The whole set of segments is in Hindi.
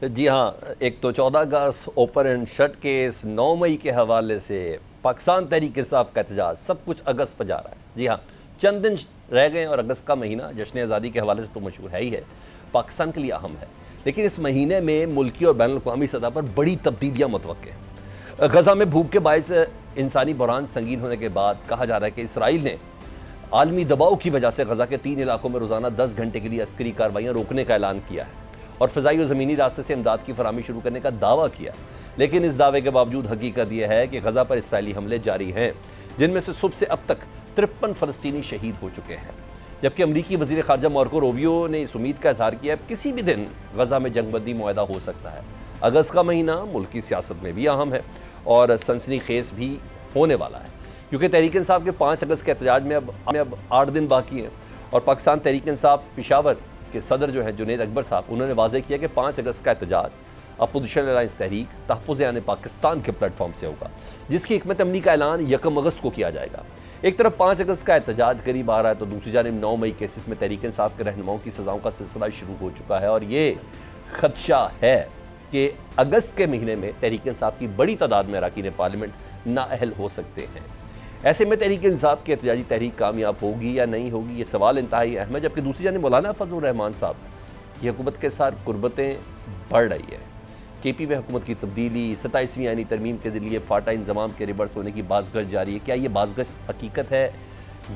जी हाँ, एक तो 14 अगस्त ओपन एंड शट केस, 9 मई के हवाले से पाकिस्तान तहरीक इंसाफ का एहतजाज, सब कुछ अगस्त पर जा रहा है। जी हाँ, चंद दिन रह गए और अगस्त का महीना जश्न आज़ादी के हवाले से तो मशहूर है ही है, पाकिस्तान के लिए अहम है। लेकिन इस महीने में मुल्की और बैनुल अक़वामी सतह पर बड़ी तब्दीलियाँ मुतवक्के हैं। गज़ा में भूख के बायस इंसानी बहरान संगीन होने के बाद कहा जा रहा है कि इसराइल ने आलमी दबाव की वजह से गज़ा के 3 इलाकों में रोज़ाना 10 घंटे के लिए अस्करी कार्रवाइयाँ रोकने का ऐलान किया है और फ़िज़ाई और ज़मीनी रास्ते से इमदाद की फराहमी शुरू करने का दावा किया। लेकिन इस दावे के बावजूद हकीकत यह है कि गज़ा पर इसराइली हमले जारी हैं, जिनमें से सुबह से अब तक 53 फ़लस्तीनी शहीद हो चुके हैं। जबकि अमरीकी वज़ीर ख़ारजा मार्को रूबियो ने इस उम्मीद का इज़हार किया है किसी भी दिन गज़ा में जंगबंदी मुआहदा हो सकता है। अगस्त का महीना मुल्क की सियासत में भी अहम है और सनसनीखेज़ भी होने वाला है, क्योंकि तहरीक इंसाफ के 5 अगस्त के एहतजाज में अब 8 दिन बाकी हैं और पाकिस्तान तहरीक इंसाफ पेशावर के सदर जो हैं जुनैद अकबर साहब, उन्होंने वाज़ेह किया कि 5 अगस्त का एहतजाज अपोजिशन अलायंस तहरीक तहफ़्फ़ुज़ यानी पाकिस्तान के प्लेटफॉर्म से होगा, जिसकी हिकमत अमली का ऐलान 1 अगस्त को किया जाएगा। एक तरफ 5 अगस्त का एहतजाज करीब आ रहा है तो दूसरी जानिब 9 मई केसेस में तहरीक इंसाफ के रहनुमाओं की सज़ाओं का सिलसिला शुरू हो चुका है और ये खदशा है कि अगस्त के महीने में तहरीक इंसाफ की बड़ी तादाद में अरकान पार्लियामेंट नाअहल हो सकते हैं। ऐसे में तहरीक इंसाफ की एहतजाजी तहरीक कामयाब होगी या नहीं होगी, ये सवाल इंतहाई अहम है। जबकि दूसरी जानिब मौलाना फजलुर रहमान साहब की हुकूमत के साथ कुर्बतें बढ़ रही है। KP में हुकूमत की तब्दीली, 27वीं आईनी तरमीम के जरिए फाटा इंजमाम के रिवर्स होने की बाज़गश्त जारी है। क्या ये बाज़गश्त हकीकत है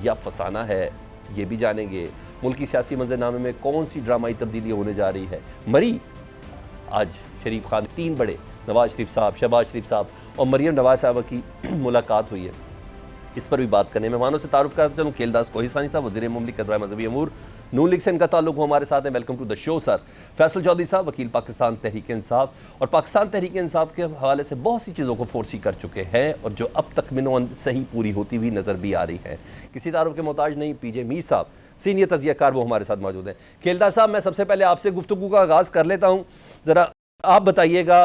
या फसाना है, ये भी जानेंगे। मुल्क की सियासी मंजरनामे में कौन सी ड्रामाई तब्दीली होने जा रही है। मरी आज शरीफ खान 3 बड़े नवाज शरीफ साहब, शहबाज शरीफ साहब और मरियम नवाज साहब की मुलाकात हुई है, इस पर भी बात करने मेहमानों से तारुफ करते चलूँ। खेलदास कोहिसानी साहब वज़ीर मुमलिकत व मज़हबी अमूर नून लीग से इनका ताल्लुक हो, हमारे साथ हैं। Welcome to the show sir. Faisal Chaudhry साहब वकील पाकिस्तान तहरीक इंसाफ और पाकिस्तान तहरीक इंसाफ के हवाले से बहुत सी चीज़ों को फोर्सी कर चुके हैं और जो अब तक मिनो सही पूरी होती हुई नज़र भी आ रही है। किसी तारुफ के मोहताज नहीं, PJ मीर साहब सीनियर तज़कियाकार वो हमारे साथ मौजूद हैं। खेलदास साहब, मैं सबसे पहले आपसे गुफ्तगू का आगाज़ कर लेता हूँ। ज़रा आप बताइएगा,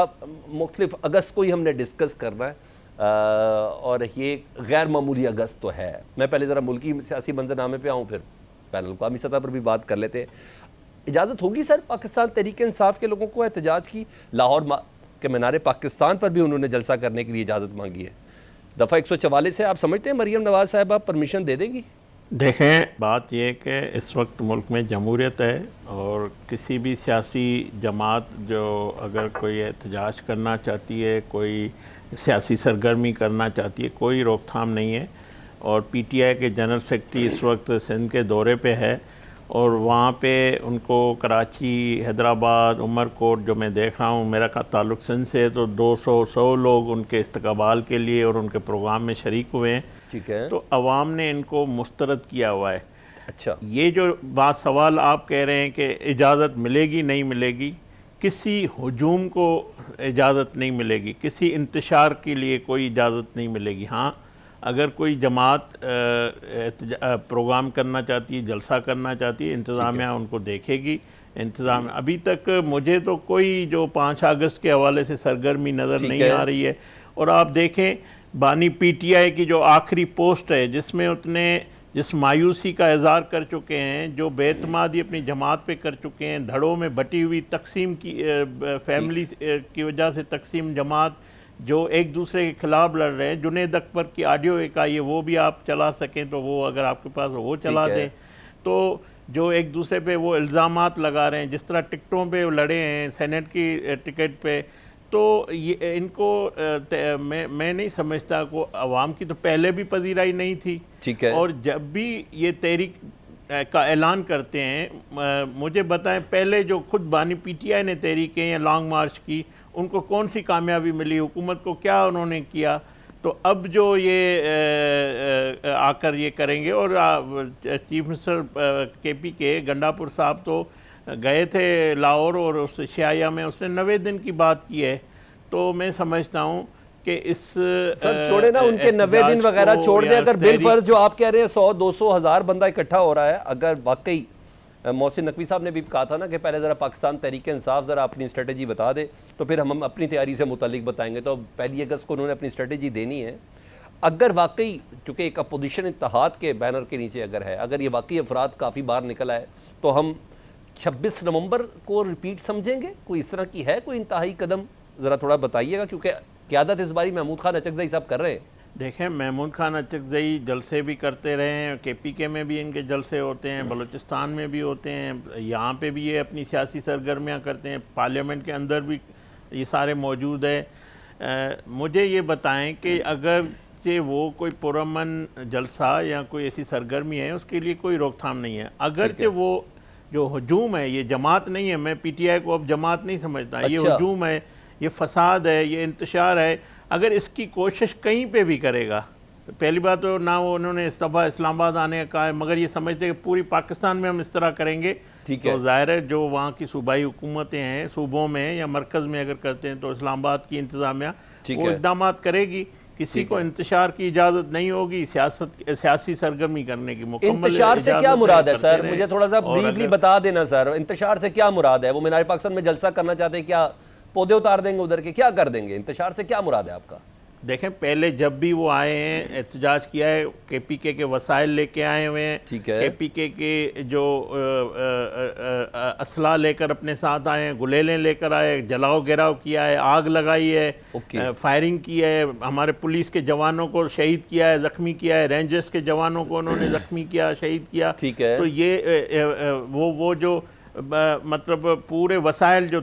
मुख्तलिफ अगस्त को ही हमने डिस्कस करना है और ये गैर मामूली अगस्त तो है। मैं पहले ज़रा मुल्की सियासी मंजरनामे पे आऊँ, फिर बैनुल अक़वामी सतह पर भी बात कर लेते हैं। इजाज़त होगी सर पाकिस्तान तहरीक इंसाफ के लोगों को एहतजाज की? लाहौर के मीनारे पाकिस्तान पर भी उन्होंने जलसा करने के लिए इजाज़त मांगी है। दफ़ा 144 से आप समझते हैं मरियम नवाज साहब आप परमिशन दे देंगी? देखें, बात यह कि इस वक्त मुल्क में जमहूरियत है और किसी भी सियासी जमात जो अगर कोई एहतजाज करना चाहती है, कोई सियासी सरगर्मी करना चाहती है, कोई रोकथाम नहीं है। और PTI के जनरल सेक्रेटरी इस वक्त सिंध के दौरे पे है और वहाँ पे उनको कराची, हैदराबाद, उमरकोट जो मैं देख रहा हूँ, मेरा का ताल्लुक़ सिंध से है, तो 200 लोग उनके इस्तकबाल के लिए और उनके प्रोग्राम में शरीक हुए हैं। ठीक है। तो अवाम ने इनको मुस्तरद किया हुआ है। अच्छा, ये जो बात सवाल आप कह रहे हैं कि इजाज़त मिलेगी नहीं मिलेगी, किसी हजूम को इजाज़त नहीं मिलेगी, किसी इंतशार के लिए कोई इजाज़त नहीं मिलेगी। हाँ, अगर कोई जमात प्रोग्राम करना चाहती है, जलसा करना चाहती है, इंतज़ामिया उनको देखेगी। इंतज़ाम अभी तक मुझे तो कोई जो 5 अगस्त के हवाले से सरगर्मी नज़र नहीं आ रही है। और आप देखें, बानी PTI की जो आखिरी पोस्ट है जिसमें उसने जिस मायूसी का इज़हार कर चुके हैं, जो बेतमादी अपनी जमात पे कर चुके हैं, धड़ों में बटी हुई तकसीम की फैमिली की वजह से तकसीम जमात जो एक दूसरे के ख़िलाफ़ लड़ रहे हैं। जुनैद अकबर की ऑडियो एक आई है, वो भी आप चला सकें तो वो अगर आपके पास वो चला दें। तो जो एक दूसरे पे वो इल्ज़ामात लगा रहे हैं, जिस तरह टिकटों पे लड़े हैं सेनेट की टिकट पे, तो ये इनको मैं नहीं समझता को अवाम की तो पहले भी पजीराई नहीं थी। ठीक है। और जब भी ये तहरीक का ऐलान करते हैं, मुझे बताएं पहले जो खुद बानी PTI ने तहरीकें या लॉन्ग मार्च की, उनको कौन सी कामयाबी मिली, हुकूमत को क्या उन्होंने किया? तो अब जो ये आकर ये करेंगे। और चीफ मिनिस्टर KP के गंडापुर साहब तो गए थे लाहौर और उस शाया में उसने 90 दिन की बात की है। तो मैं समझता हूँ कि इस सर छोड़े ना उनके 90 दिन वगैरह छोड़ दें। अगर बिल फर्ज जो आप कह रहे हैं 100, 200, 1000 बंदा इकट्ठा हो रहा है, अगर वाकई मोहसिन नकवी साहब ने भी कहा था ना कि पहले ज़रा पाकिस्तान तहरीक इंसाफ ज़रा अपनी स्ट्रेटजी बता दे तो फिर हम अपनी तैयारी से मुतालिक बताएंगे। तो 1 अगस्त को उन्होंने अपनी स्ट्रेटजी देनी है। अगर वाकई चूँकि एक अपोजिशन इत्तेहाद के बैनर के नीचे अगर है, अगर ये वाकई अफराद काफ़ी बार निकल आए तो हम 26 नवंबर को रिपीट समझेंगे? कोई इस तरह की है कोई इंतहाई कदम? ज़रा थोड़ा बताइएगा, क्योंकि क़यादत इस बारी महमूद खान अचकज़ई साहब कर रहे हैं। देखें, महमूद खान अचकज़ई जलसे भी करते रहे हैं, KPK में भी इनके जलसे होते हैं, बलूचिस्तान में भी होते हैं, यहाँ पे भी ये अपनी सियासी सरगर्मियाँ करते हैं, पार्लियामेंट के अंदर भी ये सारे मौजूद है। मुझे ये बताएं कि अगर कि वो कोई पुरअमन जलसा या कोई ऐसी सरगर्मी है, उसके लिए कोई रोकथाम नहीं है। अगर कि वो जो हजूम है, ये जमात नहीं है, मैं PTI को अब जमात नहीं समझता, ये हजूम है, ये फसाद है, ये इंतशार है। अगर इसकी कोशिश कहीं पे भी करेगा, पहली बात तो ना वो उन्होंने इस दफ़ा इस्लामाबाद आने का कहा है, मगर ये समझते हैं कि पूरी पाकिस्तान में हम इस तरह करेंगे तो ज़ाहिर है जो वहाँ की सूबाई हुकूमतें हैं, सूबों में या मरकज़ में अगर करते हैं तो इस्लामाबाद की इंतज़ामिया वो इक़दाम करेगी। किसी को इंतशार की इजाज़त नहीं होगी, सियासी सरगर्मी करने की मुकम्मल। इंतशार से क्या मुराद है सर? मुझे थोड़ा सा ब्रीफली बता देना सर, इंतशार से क्या मुराद है? वो मीनार पाकिस्तान में जलसा करना चाहते हैं, क्या पौधे उतार देंगे उधर के, क्या कर देंगे? इंतशार से क्या मुराद है आपका? देखें, पहले जब भी वो आए हैं, एहतजाज किया है, KPK के वसाइल लेके आए हुए हैं, KPK के जो असला लेकर अपने साथ आए हैं, गुलेलें लेकर आए, जलाओ गिराव किया है, आग लगाई है, फायरिंग की है, हमारे पुलिस के जवानों को शहीद किया है, ज़ख्मी किया है, रेंजर्स के जवानों को उन्होंने ज़ख्मी किया, शहीद किया। तो ये वो जो मतलब पूरे वसाइल जो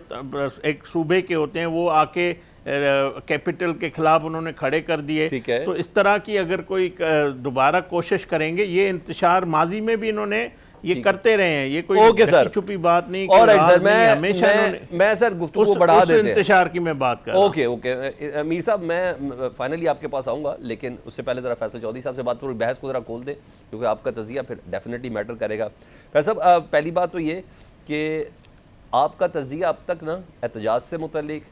एक सूबे के होते हैं वो आके कैपिटल के खिलाफ उन्होंने खड़े कर दिए। तो इस तरह की अगर कोई दोबारा कोशिश करेंगे, ये इंतशार माजी में भी इन्होंने ये करते रहे हैं, ये कोई छुपी बात नहीं। और सर मैं सर गुफ्तगू बढ़ा देते हैं, इंतशार की मैं बात कर रहा हूं। ओके मीर साहब, मैं फाइनली आपके पास आऊंगा, लेकिन उससे पहले जरा फैसल चौधरी साहब से बात करूँ, बहस को जरा खोल दें, क्योंकि आपका तज़िया फिर डेफिनेटली मैटर करेगा। फैसल साहब, पहली बात तो ये कि आपका तज़िया अब तक ना एहतजाज से मुतल्लिक,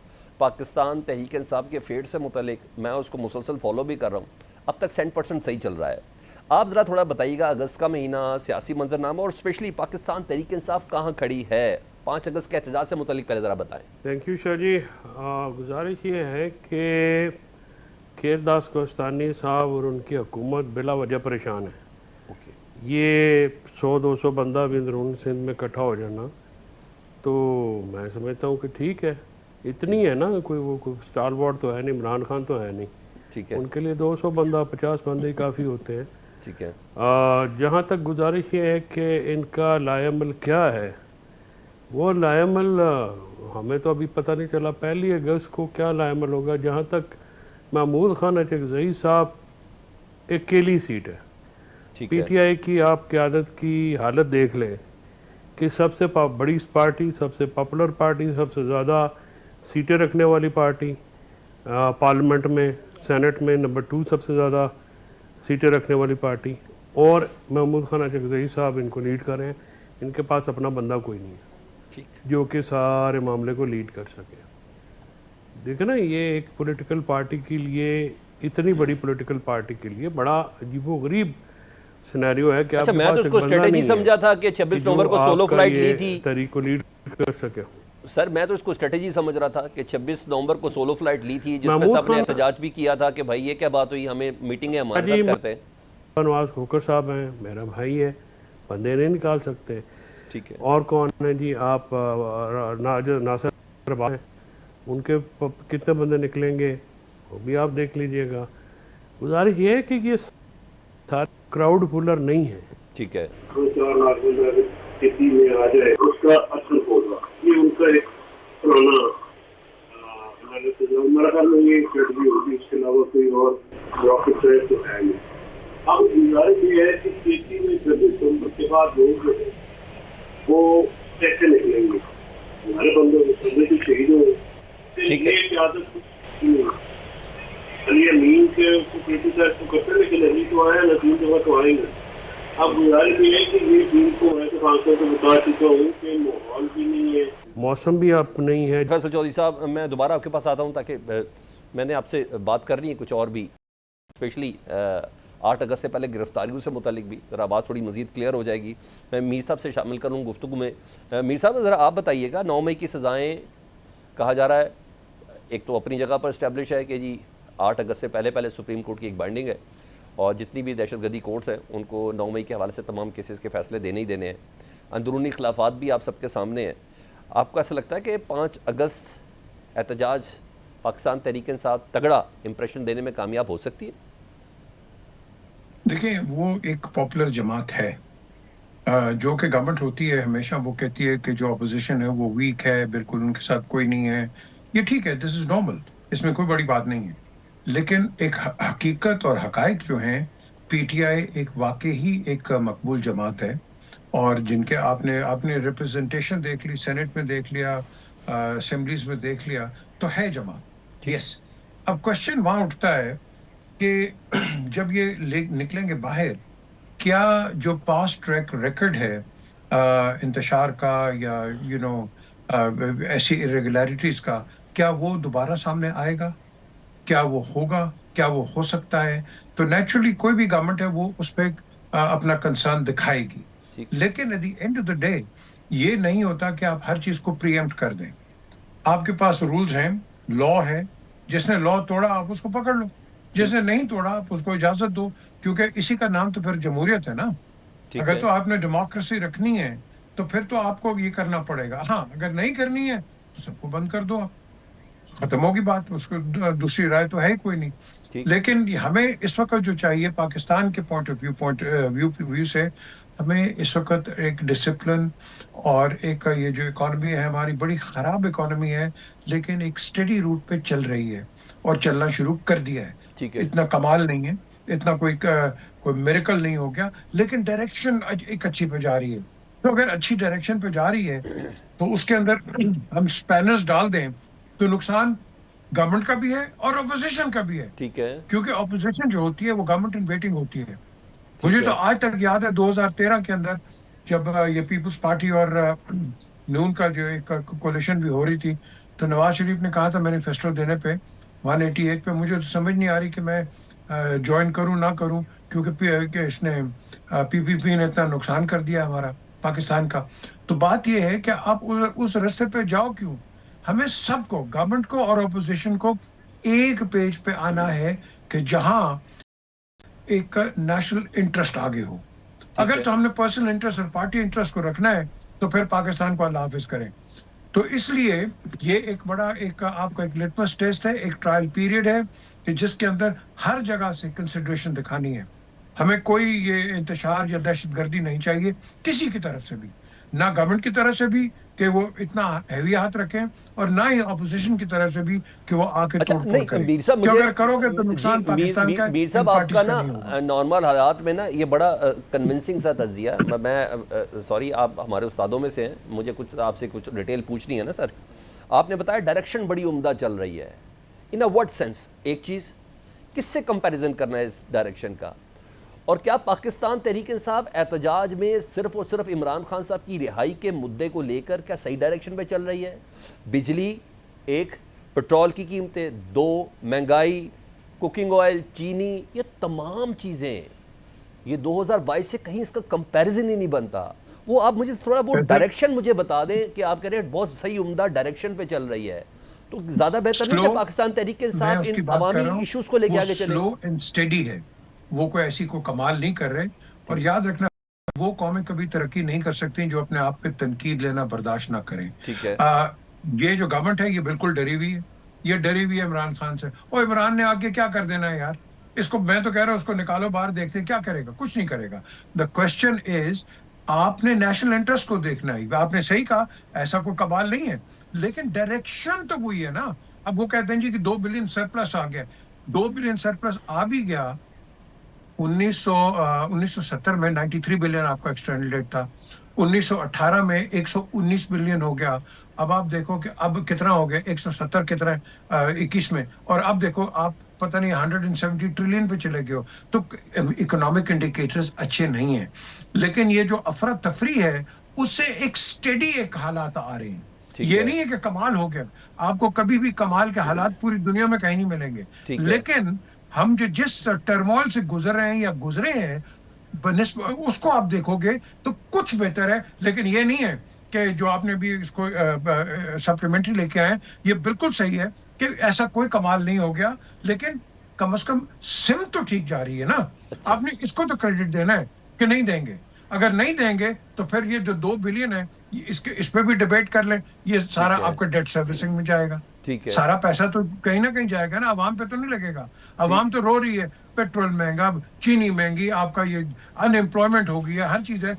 पाकिस्तान तहरीक इंसाफ के फेड से मुतल्लिक, मैं उसको मुसलसल फॉलो भी कर रहा हूँ, अब तक 100% सही चल रहा है। आप ज़रा थोड़ा बताइएगा, अगस्त का महीना, सियासी मंजरनामा और स्पेशली पाकिस्तान तहरीक इंसाफ कहाँ खड़ी है 5 अगस्त के एहतजाज से मुतल्लिक, पहले ज़रा बताएं। Thank you Shah ji. गुजारिश ये है कि खेरदास कोस्तानी साहब और उनकी हुकूमत बिला वजह परेशान है। ये 100-200 बंदा भी अंदरून सिंध में इकट्ठा हो जाना, तो मैं समझता हूँ कि ठीक है, इतनी है ना, कोई स्टार वॉर्ड तो है नहीं, इमरान खान तो है नहीं, ठीक है, उनके लिए 200 बंदा 50 बंदे ही काफ़ी होते हैं। ठीक है। जहाँ तक गुजारिश ये है कि इनका लाएमल क्या है, वो लाएमल हमें तो अभी पता नहीं चला, 1 अगस्त को क्या लाएमल होगा। जहाँ तक महमूद खान अचकज़ई साहब अकेली सीट है, PTI की आप क़यादत की हालत देख लें कि सबसे बड़ी पार्टी, सबसे पॉपुलर पार्टी, सबसे ज़्यादा सीटें रखने वाली पार्टी, पार्लियामेंट में, सेनेट में नंबर 2 सबसे ज़्यादा सीटें रखने वाली पार्टी, और महमूद खान अचकज़ई साहब इनको लीड कर रहे हैं। इनके पास अपना बंदा कोई नहीं है जो कि सारे मामले को लीड कर सके। देखें ना, ये एक पॉलिटिकल पार्टी के लिए, इतनी बड़ी पॉलिटिकल पार्टी के लिए बड़ा अजीबोगरीब सिनेरियो है कि अच्छा, मैं तो उसको स्ट्रेटेजी समझा था कि 26 नवंबर को सोलो फ्लाइट ली थी, तहरीक को लीड कर सके। सर मैं तो इसको स्ट्रेटेजी समझ रहा था कि 26 नवंबर को सोलो फ्लाइट ली थी, जिसमें सबने एहतजाज भी किया था कि भाई ये क्या बात हुई, हमें मीटिंग है, हमारे साथ करते हैं। नवाज खोकर साहब हैं, मेरा भाई है, बंदे नहीं निकाल सकते, ठीक है। और कौन है जी, आप नासिर हैं, उनके कितने बंदे निकलेंगे वो भी आप देख लीजिएगा। गुजारिश ये है कि ये सारे क्राउड पुलर नहीं है, ठीक है। किसी में आ जाए उसका असर होगा, ये उनका एक पुराना मेरा ख्याल में ये स्ट्रेटजी होगी, इसके अलावा कोई और रॉकेट साइंस तो है नहीं। अब गुजारिश ये है कि खेती में 26 दिसंबर के बाद लोग वो कैसे निकलेंगे, हमारे बंदे तो शहीद हो, ये आदत अली अमीन के क्रिटिसाइज तो करते, लेकिन अली तो आया ना, 3 जगह तो आएंगे। अब गुजारिश ये है कि ये टीम को मैं तो खासतौर पर बता चुका हूँ कि माहौल भी नहीं है, मौसम भी आप नहीं है। फैसल चौधरी साहब, मैं दोबारा आपके पास आता हूँ, ताकि मैंने आपसे बात करनी है कुछ और भी, स्पेशली 8 अगस्त से पहले गिरफ्तारियों से मुतालिक भी, ज़रा बात थोड़ी मज़ीद क्लियर हो जाएगी। मैं मीर साहब से शामिल करूँ गुफ्तगू में। मीर साहब ज़रा आप बताइएगा, 9 मई की सज़ाएँ कहा जा रहा है, एक तो अपनी जगह पर इस्टेब्लिश है कि जी 8 अगस्त से पहले सुप्रीम कोर्ट की एक बाइंडिंग है, और जितनी भी दहशतगर्दी कोर्ट्स हैं उनको 9 मई के हवाले से तमाम केसेस के फ़ैसले देने ही देने हैं। अंदरूनी खिलाफात भी आप सबके सामने हैं। आपको ऐसा लगता है कि 5 अगस्त एहतजाज पाकिस्तान तहरीक इंसाफ तगड़ा इंप्रेशन देने में कामयाब हो सकती है? देखिए, वो एक पॉपुलर जमात है जो कि गवर्नमेंट होती है हमेशा वो कहती है कि जो अपोजिशन है वो वीक है, बिल्कुल उनके साथ कोई नहीं है। ये ठीक है, दिस इज नॉर्मल, इसमें कोई बड़ी बात नहीं है। लेकिन एक हकीकत और हकायक जो हैं, पीटीआई एक वाकई ही एक मकबूल जमात है, और जिनके आपने आपने रिप्रेजेंटेशन देख ली, सेनेट में देख लिया, असेंबलीज में देख लिया, तो है जमात। यस, अब क्वेश्चन वहां उठता है कि जब ये निकलेंगे बाहर, क्या जो पास्ट ट्रैक रिकॉर्ड है इंतशार का या ऐसी इरेगुलरिटीज का, क्या वो दोबारा सामने आएगा? क्या वो होगा? क्या वो हो सकता है? तो नेचुरली कोई भी गवर्नमेंट है वो उस पर अपना कंसर्न दिखाएगी। लेकिन at the end of the day ये नहीं होता कि आप हर चीज को प्रीएम्प्ट कर दें। आपके पास रूल्स हैं, लॉ है, जिसने लॉ तोड़ा आप उसको पकड़ लो, जिसने नहीं तोड़ा आप उसको इजाजत दो, क्योंकि इसी का नाम तो फिर जमहूरियत है ना। अगर तो आपने डेमोक्रेसी रखनी है तो फिर तो आपको ये करना पड़ेगा। हाँ, अगर नहीं करनी है तो सबको बंद कर दो, आप खत्म होगी बात, उसको दूसरी राय तो है ही कोई नहीं। लेकिन हमें इस वक्त जो चाहिए पाकिस्तान के पॉइंट ऑफ व्यू से, हमें इस वक्त एक डिसिप्लिन और एक ये जो इकोनॉमी है हमारी, बड़ी खराब इकोनॉमी है, लेकिन एक स्टडी रूट पे चल रही है और चलना शुरू कर दिया है। इतना कमाल नहीं है, इतना कोई मिरेकल नहीं हो गया, लेकिन डायरेक्शन एक अच्छी पे जा रही है। तो अगर अच्छी डायरेक्शन पे जा रही है तो उसके अंदर हम स्पैनर्स डाल दें तो नुकसान गवर्नमेंट का भी है और ऑपोजिशन का भी है। ठीक है, क्योंकि ऑपोजिशन जो होती है वो गवर्नमेंट इन वेटिंग होती है। मुझे तो आज तक याद है 2013 के अंदर जब ये पीपल्स पार्टी और नून का जो एक कोलिशन भी हो रही थी, तो नवाज शरीफ ने कहा था मैनिफेस्टो देने पे 188 पे, मुझे तो समझ नहीं आ रही कि मैं ज्वाइन करूं ना करूं, क्योंकि इसने पीपीपी ने इतना नुकसान कर दिया हमारा पाकिस्तान का। तो बात यह है कि आप उस रास्ते पे जाओ क्यों? हमें सबको, गवर्नमेंट को और ऑपोजिशन को, एक पेज पे आना है कि जहां एक नेशनल इंटरेस्ट आगे हो। अगर तो हमने पर्सनल इंटरेस्ट और पार्टी इंटरेस्ट को रखना है तो फिर पाकिस्तान को अल्लाह हाफिज करें। तो इसलिए ये एक बड़ा आपको एक लिटमस टेस्ट है, एक ट्रायल पीरियड है कि जिसके अंदर हर जगह से कंसिडरेशन दिखानी है। हमें कोई ये इंतशार या दहशतगर्दी नहीं चाहिए किसी की तरफ से भी, ना गवर्नमेंट की तरफ से भी कि वो इतना हैवी हाथ रखें, और ना ही ऑपोजिशन की तरफ से भी कि वो आके तोड़-फोड़ करें। मीर साहब, अगर करोगे तो नुकसान पाकिस्तान का है। मीर साहब, आपका ना नॉर्मल हालात में ना ये बड़ा कन्विंसिंग सा तज्जिया, मैं सॉरी आप हमारे उस्तादों में से हैं, मुझे कुछ आपसे कुछ डिटेल पूछनी है ना सर। आपने बताया डायरेक्शन बड़ी उम्दा चल रही है, इन अ व्हाट सेंस? एक चीज़, किससे कंपैरिजन करना है इस डायरेक्शन का? और क्या पाकिस्तान तहरीक इंसाफ एहतजाज में सिर्फ और सिर्फ इमरान खान साहब की रिहाई के मुद्दे को लेकर क्या सही डायरेक्शन पे चल रही है? बिजली एक, पेट्रोल की कीमतें दो, महंगाई, कुकिंग ऑयल, चीनी, ये तमाम चीज़ें, ये 2022 से कहीं इसका कंपैरिजन ही नहीं बनता। वो आप मुझे थोड़ा वो डायरेक्शन मुझे बता दें कि आप कह रहे हैं बहुत सही उम्दा डायरेक्शन पे चल रही है, तो ज़्यादा बेहतर नहीं है पाकिस्तान तहरीक इंसाफ इन अवामी इशूज़ को लेके आगे चले? स्लो एंड स्टेडी है वो, कोई ऐसी को कमाल नहीं कर रहे। और याद रखना, वो कौमें कभी तरक्की नहीं कर सकती जो अपने आप पे तनकीद लेना बर्दाश्त ना करें। ठीक है, ये जो गवर्नमेंट है ये बिल्कुल डरी हुई है, ये डरी हुई है इमरान खान से। और इमरान ने आगे क्या कर देना है यार, इसको मैं तो कह रहा हूँ उसको निकालो बाहर, देखते क्या करेगा, कुछ नहीं करेगा। द क्वेश्चन इज, आपने नेशनल इंटरेस्ट को देखना है। आपने सही कहा, ऐसा कोई कमाल नहीं है, लेकिन डायरेक्शन तो वही है ना। अब वो कहते हैं जी कि 2 बिलियन सरप्लस आ गया, 2 बिलियन सरप्लस आ भी गया। 1970 में 93 बिलियन आपका एक्सटर्नल डेट था, 1918 में 119 बिलियन हो गया। अब आप देखो कि अब कितना हो गया, 170 कितना 21 में, और अब देखो आप पता नहीं 170 ट्रिलियन पे चले गए हो। तो इकोनॉमिक इंडिकेटर्स अच्छे नहीं हैं, लेकिन ये जो अफरा तफरी है उससे एक स्टेडी एक हालात आ रहे हैं। ये नहीं है कि कमाल हो गया, आपको कभी भी कमाल के हालात पूरी दुनिया में कहीं नहीं मिलेंगे, लेकिन हम जो जिस टर्मोइल से गुजर रहे हैं या गुजरे हैं उसको आप देखोगे तो कुछ बेहतर है। लेकिन ये नहीं है कि जो आपने भी इसको सप्लीमेंट्री लेके आए, ये बिल्कुल सही है कि ऐसा कोई कमाल नहीं हो गया, लेकिन कम से कम सिम तो ठीक जा रही है ना। आपने इसको तो क्रेडिट देना है कि नहीं देंगे। अगर नहीं देंगे तो फिर ये जो 2 बिलियन है इस पे भी डिबेट कर लें, ये सारा आपका डेट सर्विसिंग में जाएगा। ठीक है, सारा पैसा तो कहीं ना कहीं जाएगा ना, आवाम पे तो नहीं लगेगा। आवाम तो रो रही है, पेट्रोल महंगा, चीनी महंगी, आपका ये अनएम्प्लॉयमेंट हो गया, हर चीज है,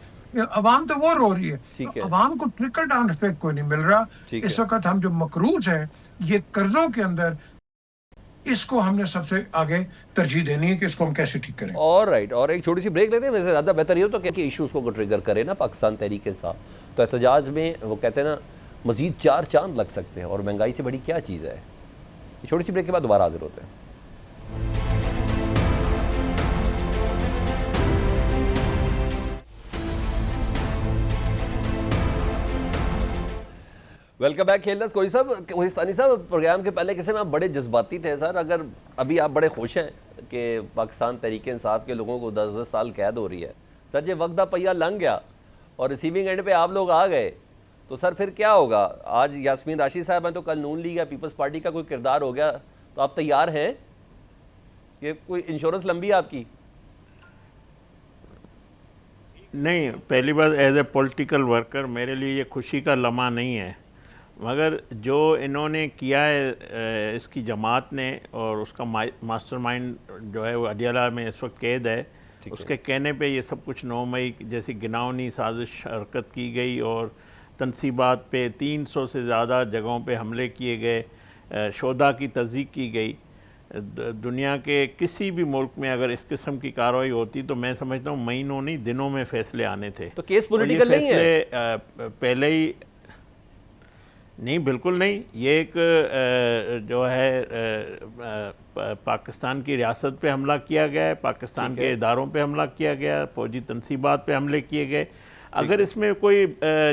आवाम तो वो रो रही है। ठीक है। तो आवाम को ट्रिकल डाउन इफेक्ट कोई नहीं मिल रहा। ठीक इस है। वक्त हम जो मकरूज हैं ये कर्जों के अंदर, इसको हमने सबसे आगे तरजीह देनी है कि इसको हम कैसे ठीक करें। और राइट, और एक छोटी सी ब्रेक लेते हैं। वैसे ज़्यादा बेहतर ये हो तो क्या कि इशूज़ को ट्रिगर करे ना पाकिस्तान तहरीक इंसाफ, तो एहतजाज में वो कहते हैं ना मज़ीद 4 चांद लग सकते हैं, और महंगाई से बड़ी क्या चीज़ है। छोटी सी ब्रेक के बाद दोबारा हाजिर होते हैं। वेलकम बैक खेलना कोहिस्तानी साहब। प्रोग्राम के पहले किसी में आप बड़े जज्बाती थे सर, अगर अभी आप बड़े खुश हैं कि पाकिस्तान तहरीक इंसाफ के लोगों को 10-10 साल कैद हो रही है, सर जो वक्त का पहिया लंघ गया और रिसीविंग एंड पे आप लोग आ गए, तो सर फिर क्या होगा। आज यास्मीन राशिद साहब हैं, तो कल नून लीग या पीपल्स पार्टी का कोई किरदार हो गया, तो आप तैयार हैं कि कोई इंश्योरेंस लंबी है आपकी? नहीं, पहली बात एज ए पॉलिटिकल वर्कर मेरे लिए ये खुशी का लम्हा नहीं है, मगर जो इन्होंने किया है इसकी जमात ने, और उसका मास्टरमाइंड जो है वो अडियाला में इस वक्त कैद है, उसके कहने पे ये सब कुछ 9 मई जैसी गिनावनी साजिश हरकत की गई और तनसीबात पे 300 से ज़्यादा जगहों पे हमले किए गए, शोधा की तस्दीक की गई। दुनिया के किसी भी मुल्क में अगर इस किस्म की कार्रवाई होती तो मैं समझता हूँ महीनों नहीं दिनों में फैसले आने थे। तो केस पॉलिटिकल नहीं है? पहले ही नहीं, बिल्कुल नहीं। ये एक जो है पाकिस्तान की रियासत पे हमला किया गया है, पाकिस्तान के इदारों पे हमला किया गया, फौजी तनसीबात पे हमले किए गए। अगर इसमें कोई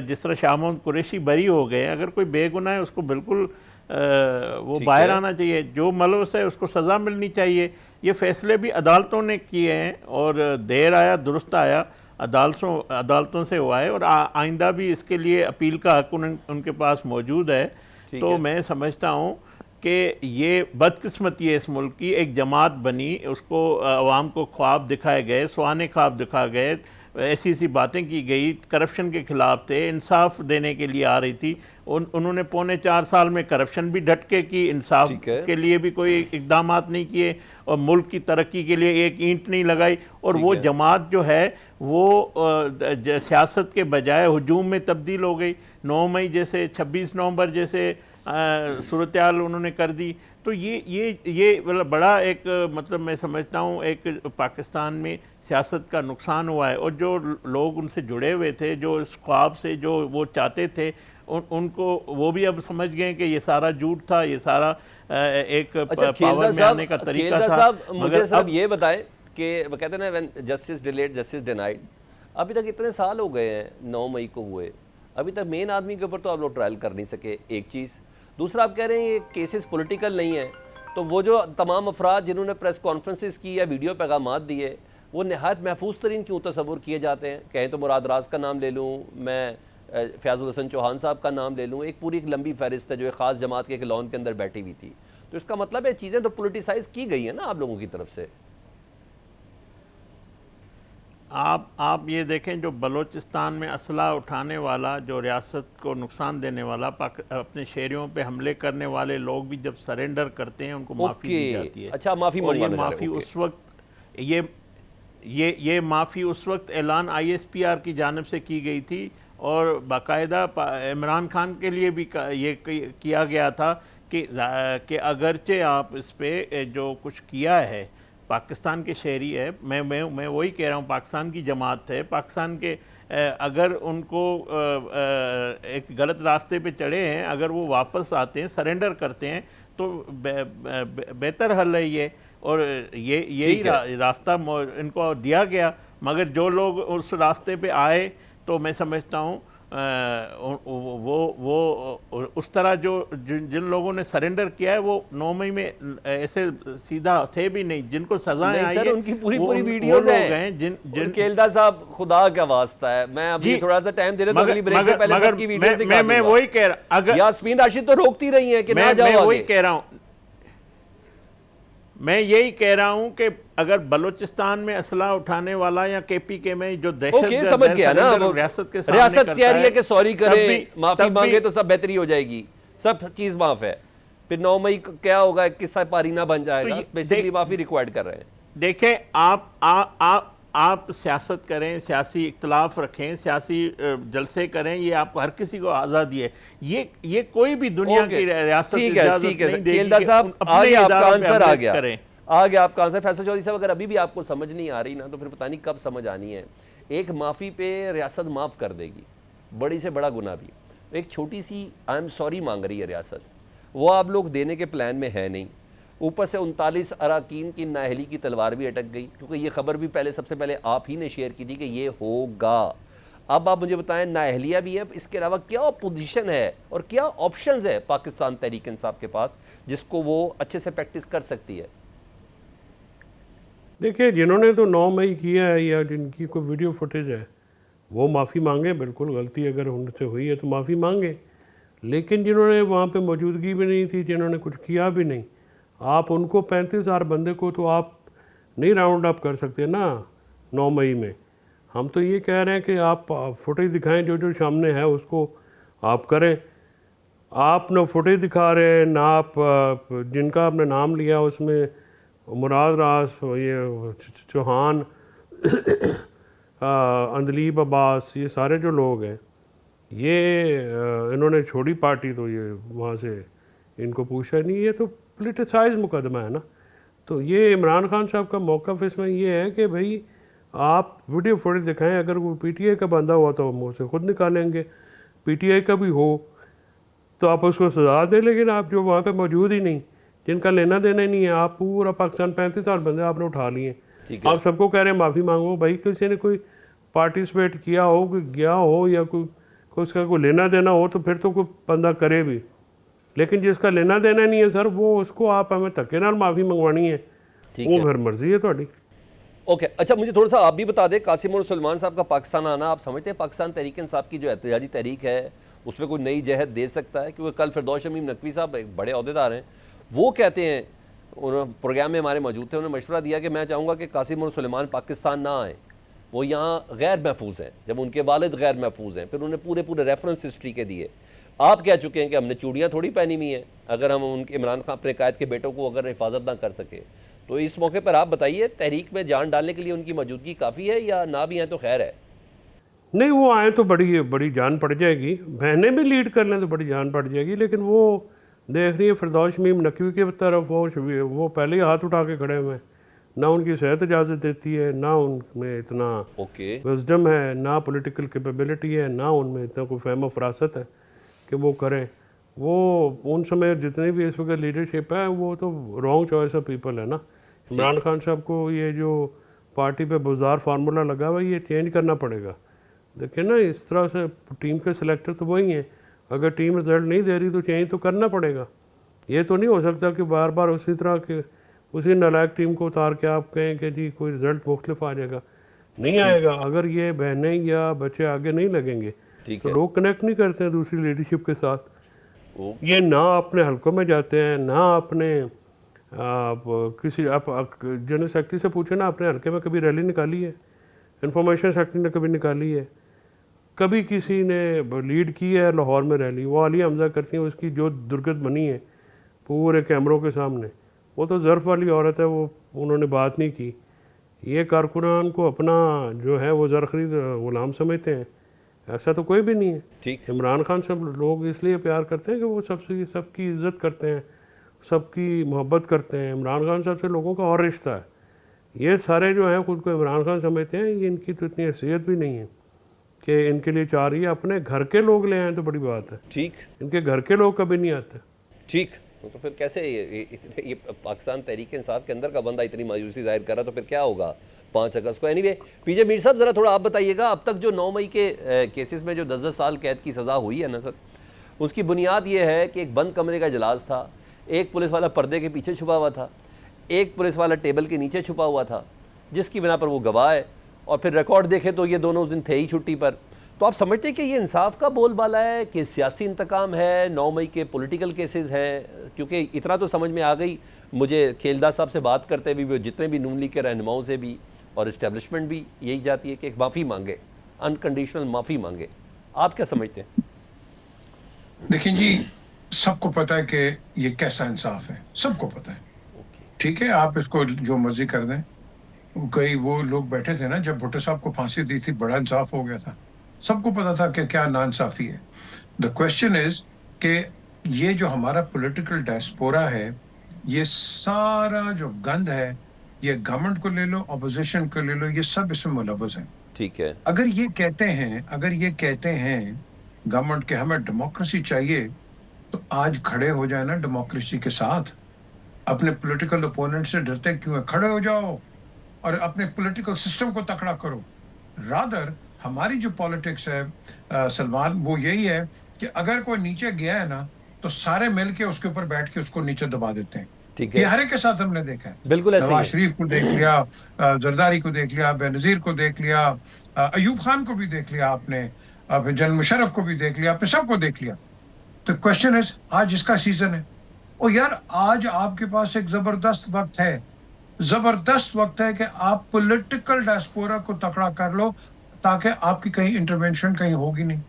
जिस तरह शाह मोहम्मद कुरैशी बरी हो गए, अगर कोई बेगुनाह है उसको बिल्कुल वो बाहर आना चाहिए, जो मुलव्वस है उसको सज़ा मिलनी चाहिए। ये फ़ैसले भी अदालतों ने किए हैं और देर आया दुरुस्त आया, अदालतों से हुआ है, और आइंदा भी इसके लिए अपील का हक उनके पास मौजूद है। तो मैं समझता हूँ कि ये बदकिस्मती है इस मुल्क की, एक जमात बनी, उसको अवाम को ख्वाब दिखाए गए, सुहाने ख्वाब दिखाए गए, ऐसी बातें की गई, करप्शन के ख़िलाफ़ थे, इंसाफ देने के लिए आ रही थी। उन्होंने 4.25 साल में करप्शन भी डटके की, इंसाफ के लिए भी कोई इक़दाम नहीं किए, और मुल्क की तरक्की के लिए एक ईंट नहीं लगाई। और वो जमात जो है वो सियासत के बजाय हुजूम में तब्दील हो गई। 9 मई जैसे, 26 नवंबर जैसे सूरत हाल उन्होंने कर दी। तो ये बड़ा एक मतलब मैं समझता हूँ एक पाकिस्तान में सियासत का नुकसान हुआ है, और जो लोग उनसे जुड़े हुए थे, जो इस ख्वाब से जो वो चाहते थे, उनको वो भी अब समझ गए कि ये सारा झूठ था, ये सारा एक पावर में आने का तरीका था। मुझे सब ये बताएं कि वो कहते हैं ना जस्टिस डिलेड जस्टिस डिनाइड, अभी तक इतने साल हो गए हैं, 9 मई को हुए, अभी तक मेन आदमी के ऊपर तो आप लोग ट्रायल कर नहीं सके, एक चीज़। दूसरा, आप कह रहे हैं ये केसेस पॉलिटिकल नहीं है, तो वो जो तमाम अफराद जिन्होंने प्रेस कॉन्फ्रेंसेस की या वीडियो पैगामात दिए, वो नहायत महफूज तरीन क्यों तस्वुर किए जाते हैं? कहें तो मुराद राज का नाम ले लूँ, मैं फयाजुल हसन चौहान साहब का नाम ले लूँ, एक पूरी एक लंबी फहरिस्त है जो एक ख़ास जमात के एक लॉन के अंदर बैठी हुई थी। तो इसका मतलब है चीज़ें तो पोलिटिसाइज की गई हैं ना आप लोगों की तरफ से। आप ये देखें, जो बलूचिस्तान में असला उठाने वाला, जो रियासत को नुकसान देने वाला, अपने शहरियों पे हमले करने वाले लोग भी जब सरेंडर करते हैं उनको माफ़ी दी जाती है। अच्छा, माफ़ी। और ये माफ़ी उस वक्त ये माफ़ी उस वक्त ऐलान ISPR की जानिब से की गई थी, और बाकायदा इमरान खान के लिए भी ये किया गया था कि अगरचे आप इस पे जो कुछ किया है, पाकिस्तान के शहरी है, मैं वही कह रहा हूँ, पाकिस्तान की जमात है, पाकिस्तान के अगर उनको एक गलत रास्ते पे चढ़े हैं, अगर वो वापस आते हैं, सरेंडर करते हैं, तो बेहतर हल है ये। और यही रास्ता इनको दिया गया, मगर जो लोग उस रास्ते पे आए, तो मैं समझता हूँ वो उस तरह जिन लोगों ने सरेंडर किया है, वो 9 मई में ऐसे सीधा थे भी नहीं, जिनको सजाएं आई है, उनकी पूरी वीडियोस हैं। जिन केल्दा साहब, खुदा का वास्ता है, मैं अभी थोड़ा सा टाइम दे रहा हूं, अगली ब्रेक से पहले सबकी वीडियोस दिखा दूंगा। मैं वही कह रहा, अगर यास्मीन राशिद तो रोकती रही है कि ना जाओ आगे। मैं वही कह रहा हूं, मैं यही कह रहा हूं कि अगर बलूचिस्तान में असला उठाने वाला या KPK में जो ओके, समझ गया ना, वो रियासत के सामने रियासत करता कह रही है कि सॉरी तब करें, भी- माफी तब भी- मांगे तो सब बेहतरी हो जाएगी, सब चीज माफ है। फिर 9 मई को क्या होगा, किस्सा पारीना बन जाएगा। ये बेसिकली देख- माफी रिक्वायर्ड कर रहे हैं। देखें, आप सियासत करें, सियासी इख्तलाफ रखें, सियासी जलसे करें, ये आपको हर किसी को आज़ादी है। ये कोई भी दुनिया ओके, की रियासत ठीक है, इजाज़त ठीक है। नहीं देगी केलदा कि साहब, अपने आगे आपका इदारों पे आंसर आ हमले गया, करें। आगे आपका आंसर। फैसल चौधरी साहब, अगर अभी भी आपको समझ नहीं आ रही ना, तो फिर पता नहीं कब समझ आनी है। एक माफ़ी पे रियासत माफ़ कर देगी, बड़ी से बड़ा गुनाह भी। एक छोटी सी आई एम सॉरी मांग रही है रियासत, वो आप लोग देने के प्लान में है नहीं। ऊपर से 39 अराकीन की नाअहली की तलवार भी अटक गई, क्योंकि ये खबर भी सबसे पहले आप ही ने शेयर की थी कि ये होगा। अब आप मुझे बताएं, नाअहलिया भी है, इसके अलावा क्या अपोजिशन है और क्या ऑप्शंस है पाकिस्तान तहरीक इंसाफ के पास जिसको वो अच्छे से प्रैक्टिस कर सकती है? देखिए, जिन्होंने तो 9 मई किया है या जिनकी कोई वीडियो फुटेज है, वो माफ़ी मांगे। बिल्कुल, गलती अगर उनसे हुई है तो माफ़ी मांगे। लेकिन जिन्होंने वहाँ पे मौजूदगी भी नहीं थी, जिन्होंने कुछ किया भी नहीं, आप उनको 35,000 बंदे को तो आप नहीं राउंड अप कर सकते ना 9 मई में। हम तो ये कह रहे हैं कि आप फुटेज दिखाएं, जो जो सामने है उसको आप करें। आप न फुटेज दिखा रहे हैं, ना आप जिनका आपने नाम लिया उसमें मुराद रास, ये चौहान, अंदलीब अब्बास, ये सारे जो लोग हैं, ये इन्होंने छोड़ी पार्टी, तो ये वहाँ से इनको पूछा नहीं। ये तो पोलिटिसाइज मुकदमा है ना। तो ये इमरान खान साहब का मौक़िफ़ इसमें ये है कि भाई आप वीडियो फुटेज दिखाएं। अगर वो PTI का बंदा हुआ तो हम उसे खुद निकालेंगे, PTI का भी हो तो आप उसको सजा दें। लेकिन आप जो वहाँ पे मौजूद ही नहीं, जिनका लेना देना ही नहीं है, आप पूरा पाकिस्तान 35,000 बंदे आपने उठा लिए, आप सबको कह रहे हैं माफ़ी मांगो। भाई किसी ने कोई पार्टिसिपेट किया हो, कोई गया हो, या कोई उसका कोई लेना देना हो तो फिर तो कोई बंदा करे भी। लेकिन जिसका लेना देना नहीं है सर, वो उसको आप हमें धक्के नाल माफ़ी मंगवानी है, वो फिर मर्जी है थोड़ी। ओके, अच्छा, मुझे थोड़ा सा आप भी बता दें, कासिम और सुलेमान साहब का पाकिस्तान आना, आप समझते हैं पाकिस्तान तहरीक इंसाफ की जो एहतजाजी तहरीक है उसमें कोई नई जहत दे सकता है? क्योंकि कल फिरदौस शमीम नकवी साहब एक बड़े अहदेदार हैं, वो कहते हैं, उन्होंने प्रोग्राम में हमारे मौजूद थे, उन्होंने मशवरा दिया कि मैं चाहूँगा कि कासिम और सुलेमान पाकिस्तान ना आएँ, वो यहाँ गैर महफूज हैं, जब उनके वालिद गैर महफूज हैं। फिर उन्होंने पूरे रेफरेंस हिस्ट्री के दिए। आप कह चुके हैं कि हमने चूड़ियाँ थोड़ी पहनी हुई हैं, अगर हम उनके इमरान खान अपने कायद के बेटों को अगर हिफाजत ना कर सके। तो इस मौके पर आप बताइए, तहरीक में जान डालने के लिए उनकी मौजूदगी काफ़ी है या ना भी है तो खैर है? नहीं, वो आए तो बड़ी जान पड़ जाएगी, बहनें भी लीड कर लें तो बड़ी जान पड़ जाएगी। लेकिन वो देख रही है फिरदौस शमीम नकवी की तरफ, वो पहले ही हाथ उठा के खड़े हुए हैं। ना उनकी सेहत इजाज़त देती है, ना उनमें इतना विजडम है, ना पॉलिटिकल कैपेबिलिटी है, ना उनमें इतना कोई फहम फरासत है कि वो करें। वो उन समय जितनी भी इस वक्त लीडरशिप है, वो तो रॉन्ग चॉइस ऑफ पीपल है ना। इमरान खान साहब को ये जो पार्टी पे बुज़दार फार्मूला लगा हुआ है, ये चेंज करना पड़ेगा। देखिए ना, इस तरह से टीम के सिलेक्टर तो वही हैं, अगर टीम रिजल्ट नहीं दे रही तो चेंज तो करना पड़ेगा। ये तो नहीं हो सकता कि बार बार उसी तरह के उसी नालायक टीम को उतार के आप कहें कि जी कोई रिजल्ट मुख्तलिफ आ जाएगा। नहीं आएगा। अगर ये बहनें या बच्चे आगे नहीं लगेंगे तो लोग कनेक्ट नहीं करते हैं दूसरी लीडरशिप के साथ। ये ना अपने हलकों में जाते हैं, ना अपने किसी आप जनरल सेक्रेटरी से पूछे ना, अपने हल्के में कभी रैली निकाली है? इंफॉर्मेशन सेक्रेटरी ने कभी निकाली है? कभी किसी ने लीड की है लाहौर में रैली? वो आलिया हमजा करती हैं, उसकी जो दुर्गत बनी है पूरे कैमरों के सामने, वो तो ज़र्फ़ वाली औरत है, वो उन्होंने बात नहीं की। ये कारकुनान को अपना जो है वो ज़र खरीद ग़ुलाम समझते हैं, ऐसा तो कोई भी नहीं है। ठीक। इमरान खान से लोग इसलिए प्यार करते हैं कि वो सबकी इज़्ज़त करते हैं, सबकी मोहब्बत करते हैं। इमरान खान साहब से लोगों का और रिश्ता है। ये सारे जो हैं खुद को इमरान खान समझते हैं, ये इनकी तो इतनी हैसियत भी नहीं है कि इनके लिए चाह रही है। अपने घर के लोग ले आए तो बड़ी बात है। ठीक, इनके घर के लोग कभी नहीं आते। ठीक, तो फिर कैसे ये पाकिस्तान तहरीक इंसाफ के अंदर का बंदा इतनी मायूसी जाहिर कर रहा, तो फिर क्या होगा 5 अगस्त को? एनीवे, पीजे मीर साहब ज़रा थोड़ा आप बताइएगा, अब तक जो 9 मई के केसेस में जो 10-10 साल कैद की सज़ा हुई है ना सर, उसकी बुनियाद ये है कि एक बंद कमरे का इजलास था, एक पुलिस वाला पर्दे के पीछे छुपा हुआ था, एक पुलिस वाला टेबल के नीचे छुपा हुआ था, जिसकी बिना पर वो गवाह है, और फिर रिकॉर्ड देखें तो ये दोनों उस दिन थे ही छुट्टी पर। तो आप समझते हैं कि ये इंसाफ का बोलबाला है कि सियासी इंतकाम है, 9 मई के पॉलिटिकल केसेस हैं? क्योंकि इतना तो समझ में आ गई मुझे, खेलदार साहब से बात करते भी, जितने भी नून लीग के रहनुमाओं से भी और इस्टेब्लिशमेंट भी यही जाती है कि एक माफ़ी मांगे, अनकंडीशनल माफ़ी मांगे। आप क्या समझते हैं? देखिए जी, सबको पता है कि ये कैसा इंसाफ है, सबको पता है। ठीक है, आप इसको जो मर्जी कर दें। कई वो लोग बैठे थे ना जब भुट्टो साहब को फांसी दी थी, बड़ा इंसाफ हो गया था, सबको पता था कि क्या नाइंसाफी है। द क्वेश्चन इज कि ये जो हमारा पॉलिटिकल डायस्पोरा है, ये सारा जो गंद है, ये गवर्नमेंट को ले लो, ऑपोजिशन को ले लो, ये सब इसमें मुलव्वस है। ठीक है, अगर ये कहते हैं गवर्नमेंट के हमें डेमोक्रेसी चाहिए, तो आज खड़े हो जाए ना डेमोक्रेसी के साथ। अपने पॉलिटिकल ओपोनेंट से डरते क्यों है? खड़े हो जाओ और अपने पॉलिटिकल सिस्टम को तकड़ा करो। रादर हमारी जो पॉलिटिक्स है सलमान, वो यही है कि अगर कोई नीचे गया है ना, तो सारे मिलके उसके ऊपर बैठ के उसको नीचे दबा देते हैं। ठीक ये है, हर एक के साथ हमने देखा है। बिल्कुल ऐसे ही नवाज है। शरीफ को देख लिया, जरदारी को देख लिया, बेनजीर को देख लिया, अयूब खान को भी देख लिया आपने, फिर जनरल मुशर्रफ को भी देख लिया, आपने सबको देख लिया। तो क्वेश्चन है, आज इसका सीजन है। ओ यार, आज आपके पास एक जबरदस्त वक्त है कि आप पॉलिटिकल डायस्पोरा को तकड़ा कर लो, ताकि आपकी कहीं इंटरवेंशन कहीं होगी नहीं,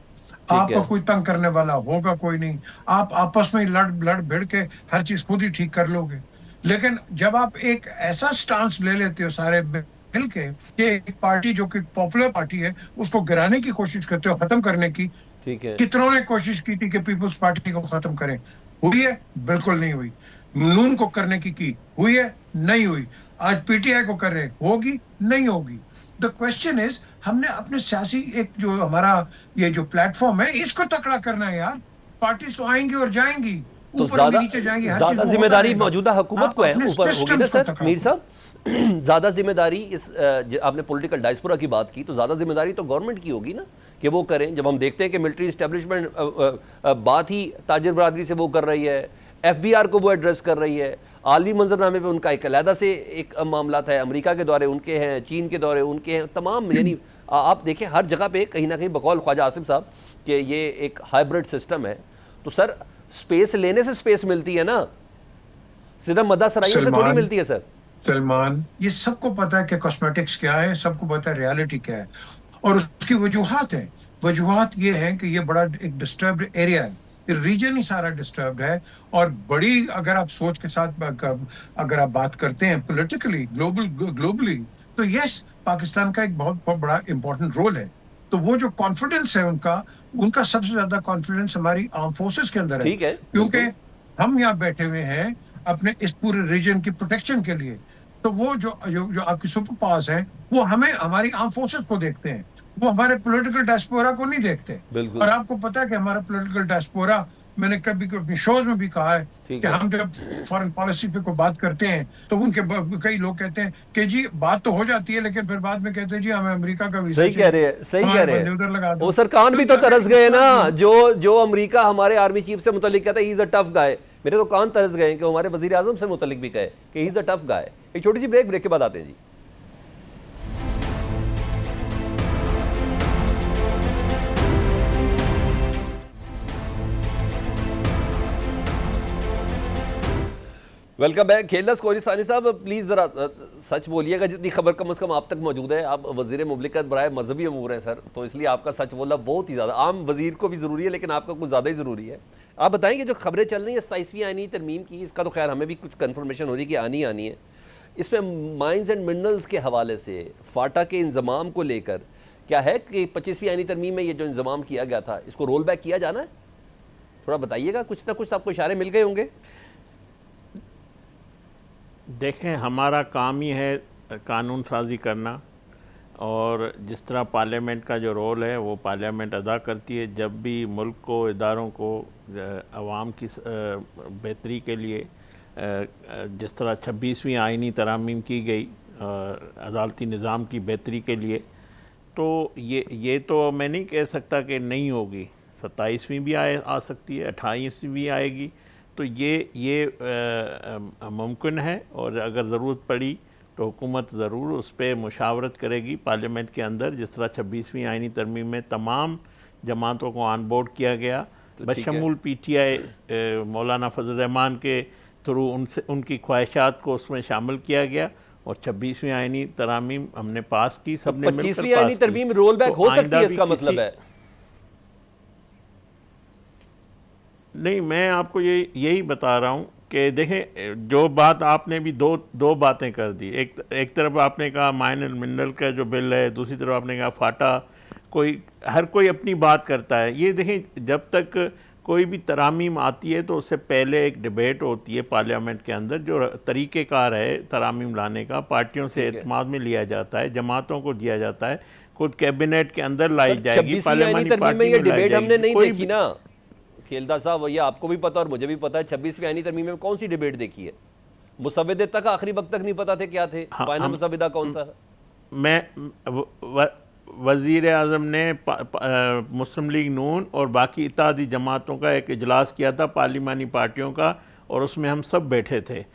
आपको कोई तंग करने वाला होगा कोई नहीं, आप आपस में लड़ भिड़ के हर चीज खुद ही ठीक कर लोगे। लेकिन जब आप एक ऐसा स्टांस ले लेते हो सारे मिलके कि एक पार्टी जो कि पॉपुलर पार्टी है उसको गिराने की कोशिश करते हो, खत्म करने की। ठीक है, कितनों ने कोशिश की थी कि पीपल्स पार्टी को खत्म करें, हुई है? बिल्कुल नहीं हुई। नून को करने की हुई है? नहीं हुई। आज पीटीआई को कर रहे, होगी? नहीं होगी। द क्वेश्चन इज, हमने अपने सियासी एक जो हमारा ये जो प्लेटफॉर्म है, इसको तकड़ा करना है यार। पार्टीज तो आएंगी और जाएंगी, तो ऊपर होंगी, नीचे जाएंगी, हर चीज ज्यादा में जिम्मेदारी होता रहेगा। मौजूदा हुकूमत आप को है, अपने ऊपर होगी ना systems को सर तकड़ा मीर करो। साहब? ज़्यादा जिम्मेदारी इस आपने पॉलिटिकल डायस्पोरा की बात की, तो ज़्यादा जिम्मेदारी तो गवर्नमेंट की होगी ना कि वो करें। जब हम देखते हैं कि मिलिट्री इस्टेब्लिशमेंट बात ही ताजिर बरादरी से वो कर रही है, FBR को वो एड्रेस कर रही है, आलमी मंजरनामे पे उनका एक अलहदा से एक मामला है, अमेरिका के दौरे उनके हैं, चीन के दौरे उनके हैं, तमाम यानी आप देखें हर जगह पे कहीं ना कहीं बकौल ख्वाजा आसिफ साहब कि ये एक हाइब्रिड सिस्टम है। तो सर स्पेस लेने से स्पेस मिलती है ना, सीधा मदा सराइयों से थोड़ी मिलती है सर। सलमान, ये सबको पता है कि कॉस्मेटिक्स क्या है, सबको पता है रियलिटी क्या है, और उसकी वजूहात है। वजूहात ये है कि ये बड़ा एक डिस्टर्ब्ड एरिया है, रीजन ही सारा डिस्टर्ब्ड है। और बड़ी अगर आप सोच के साथ अगर आप बात करते हैं पॉलिटिकली ग्लोबली, तो यस, पाकिस्तान का एक बहुत बड़ा इंपॉर्टेंट रोल है। तो वो जो कॉन्फिडेंस है उनका सबसे ज्यादा कॉन्फिडेंस हमारी आर्म फोर्सेस के अंदर है। ठीक है, क्योंकि हम यहाँ बैठे हुए हैं अपने इस पूरे रीजन की प्रोटेक्शन के लिए। तो वो जो आपकी सुपर पावर्स हैं, वो हमें हमारी आर्म फोर्सेस को देखते हैं, वो हमारे पॉलिटिकल डायस्पोरा को नहीं देखते। और आपको पता है कि हमारा पॉलिटिकल डायस्पोरा, मैंने कभी अपनी शोज में भी कहा है कि हम जब फॉरेन पॉलिसी पे कोई बात करते हैं तो उनके कई लोग कहते हैं कि जी बात तो हो जाती है, लेकिन फिर बाद में कहते हैं जी हमें अमेरिका का वीजा सही कह रहे हैं उधर लगा दो। वो सर कान भी तो तरस गए ना, जो अमेरिका हमारे आर्मी चीफ से मुतल्लिक कहता है he is a tough guy, मेरे तो कान तरस गए कि हमारे वजीर आजम से मुतल्लिक भी कहे कि he is a tough guy. एक छोटी सी ब्रेक के बाद आते हैं जी। Welcome back. खेलदार स्कोरी सानी साहब, प्लीज़ ज़रा सच बोलिएगा, जितनी खबर कम अज़ कम आप तक मौजूद है। आप वज़ीर मुमलिकत बराए मजहबी अमूर हैं सर, तो इसलिए आपका सच बोलना बहुत ही ज़्यादा, आम वज़ीर को भी ज़रूरी है लेकिन आपका कुछ ज़्यादा ही ज़रूरी है। आप बताएंगे जो खबरें चल रही हैं 27वीं आईनी तरमीम की, इसका तो खैर हमें भी कुछ कन्फर्मेशन हो रही है कि आनी है। इसमें माइंस एंड मिनरल्स के हवाले से फाटा के इंजमाम को लेकर क्या है कि 25वीं आईनी तरमीम में ये जो इंजमाम किया गया था, इसको रोल बैक किया जाना है? थोड़ा बताइएगा, कुछ ना कुछ आपको इशारे मिल गए होंगे। देखें, हमारा काम ही है कानून साजी करना, और जिस तरह पार्लियामेंट का जो रोल है वो पार्लियामेंट अदा करती है। जब भी मुल्क को, इदारों को, आवाम की बेहतरी के लिए जिस तरह 26वीं आइनी तरामीम की गई अदालती निज़ाम की बेहतरी के लिए, तो ये तो मैं नहीं कह सकता कि नहीं होगी। 27वीं भी आ सकती है, 28वीं भी आएगी, तो ये मुमकिन है। और अगर ज़रूरत पड़ी तो हुकूमत ज़रूर उस पर मुशावरत करेगी पार्लियामेंट के अंदर, जिस तरह 26वीं आइनी तरमीम में तमाम जमातों को ऑन बोर्ड किया गया, बशमूल PTI मौलाना फजल रहमान के थ्रू उनसे उनकी ख्वाहिशात को उसमें शामिल किया गया और 26वीं आइनी तरमीम हमने पास की, सबने मिलकर 25वीं आइनी तरमीम रोल बैक हो सकती है, इसका मतलब है? नहीं, मैं आपको यही बता रहा हूँ कि देखें, जो बात आपने भी दो बातें कर दी। एक तरफ आपने कहा माइन एंड मिनरल का जो बिल है, दूसरी तरफ आपने कहा फाटा। हर कोई अपनी बात करता है। ये देखें, जब तक कोई भी तरामीम आती है तो उससे पहले एक डिबेट होती है पार्लियामेंट के अंदर, जो तरीक़ेकार है तरामीम लाने का, पार्टियों से एतमाद में लिया जाता है, जमातों को दिया जाता है, खुद कैबिनेट के अंदर लाई जाएगी, पार्लियामेंटी पार्टी में लाई जाएगी। हमने नहीं देखी ना खेलदा साहब, ये आपको भी पता और मुझे भी पता है। 26वीं आइनी तरमीम में कौन सी डिबेट देखी है? मुसविदे तक आखिरी वक्त तक नहीं पता थे क्या थे, फाइनल मुसविदा कौन सा है? वज़ीर आज़म ने मुस्लिम लीग नून और बाकी इत्तेहादी जमातों का एक इजलास किया था पार्लिमानी पार्टियों का, और उसमें हम सब बैठे थे।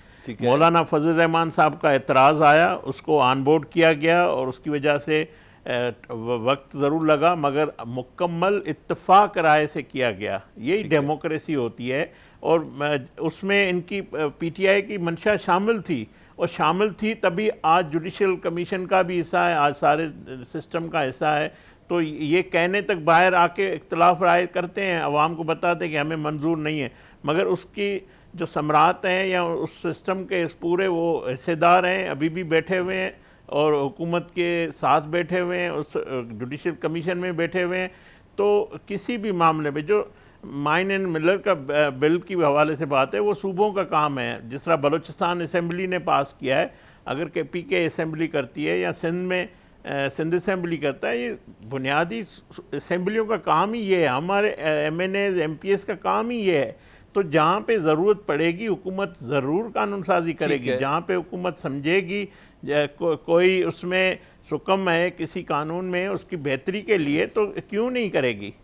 मौलाना फजल रहमान साहब का एतराज़ आया, उसको ऑन बोर्ड किया गया और उसकी वजह से वक्त ज़रूर लगा, मगर मुकम्मल इत्तफाक राय से किया गया। यही डेमोक्रेसी होती है। और उसमें इनकी PTI की मंशा शामिल थी, और शामिल थी तभी आज जुडिशल कमीशन का भी हिस्सा है, आज सारे सिस्टम का हिस्सा है। तो ये कहने तक बाहर आके इख्तलाफ राय करते हैं, अवाम को बताते हैं कि हमें मंजूर नहीं है, मगर उसकी जो सम्राट हैं या उस सिस्टम के इस पूरे वो हिस्सेदार हैं, अभी भी बैठे हुए हैं और हुकूमत के साथ बैठे हुए हैं, उस जुडिशल कमीशन में बैठे हुए हैं। तो किसी भी मामले में जो माइन एंड मिलर का बिल की हवाले से बात है, वो सूबों का काम है। जिस तरह बलूचिस्तान असम्बली ने पास किया है, अगर PK असम्बली करती है या सिंध असम्बली करता है, ये बुनियादी असम्बलियों का काम ही ये है, हमारे MNAs MPs का काम ही ये है। तो जहाँ पे ज़रूरत पड़ेगी हुकूमत ज़रूर कानून साजी करेगी, जहाँ पे हुकूमत समझेगी कोई उसमें सुकम है किसी कानून में उसकी बेहतरी के लिए, तो क्यों नहीं करेगी।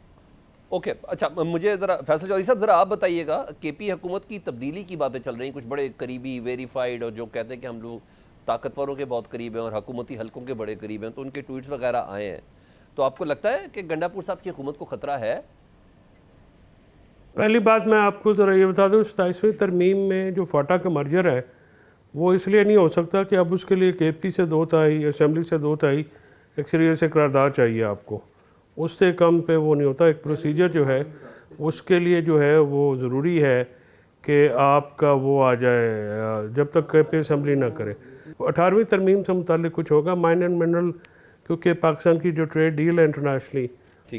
ओके अच्छा, मुझे ज़रा फैसल चौधरी साहब ज़रा आप बताइएगा, KP हुकूमत की तब्दीली की बातें चल रही, कुछ बड़े करीबी वेरीफाइड और जो कहते हैं कि हम लोग ताकतवरों के बहुत करीब हैं और हुकूमती हलकों के बड़े करीब हैं, तो उनके ट्वीट्स वगैरह आए हैं। तो आपको लगता है कि गंडापुर साहब की हुकूमत को ख़तरा है? पहली बात मैं आपको ज़रा ये बता दूँ, 27वीं तरमीम में जो फाटा का मर्जर है वो इसलिए नहीं हो सकता कि अब उसके लिए KP से 2/3 असम्बली से 2/3 एक्सरियर से करारदाद चाहिए आपको, उससे कम पे वो नहीं होता। एक प्रोसीजर जो है उसके लिए जो है वो ज़रूरी है कि आपका वो आ जाए, जब तक KP असम्बली ना करे। 18वीं तरमीम से मुताल्लिक कुछ होगा माइन एंड मिनरल, क्योंकि पाकिस्तान की जो ट्रेड डील है इंटरनेशनली